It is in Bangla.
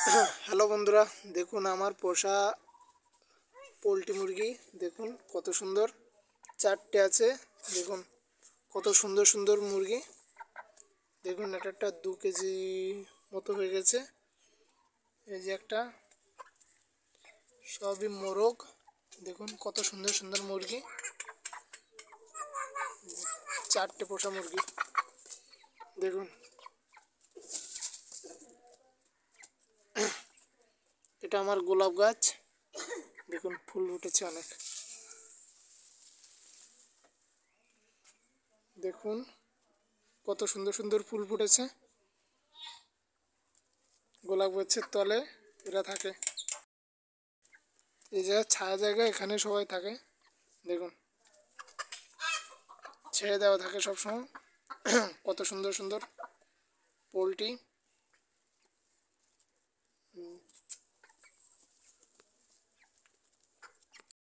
হ্যালো বন্ধুরা, দেখুন আমার পোষা পোলট্রি মুরগি। দেখুন কত সুন্দর, চারটে আছে। দেখুন কত সুন্দর সুন্দর মুরগি। দেখুন একটা 2 কেজি মতো হয়ে গেছে। এই যে একটা, সবই মোরগ। দেখুন কত সুন্দর সুন্দর মুরগি, চারটে পোষা মুরগি। দেখুন এটা আমার গোলাপ গাছ। দেখুন ফুল ফুটেছে অনেক। দেখুন কত সুন্দর সুন্দর ফুল ফুটেছে। গোলাপ গাছের তলে এরা থাকে। এই জায়গায় ছায়া জায়গা, এখানে সবাই থাকে। দেখুন ছেড়ে দেওয়া থাকে সবসময়। কত সুন্দর সুন্দর পোলট্রি।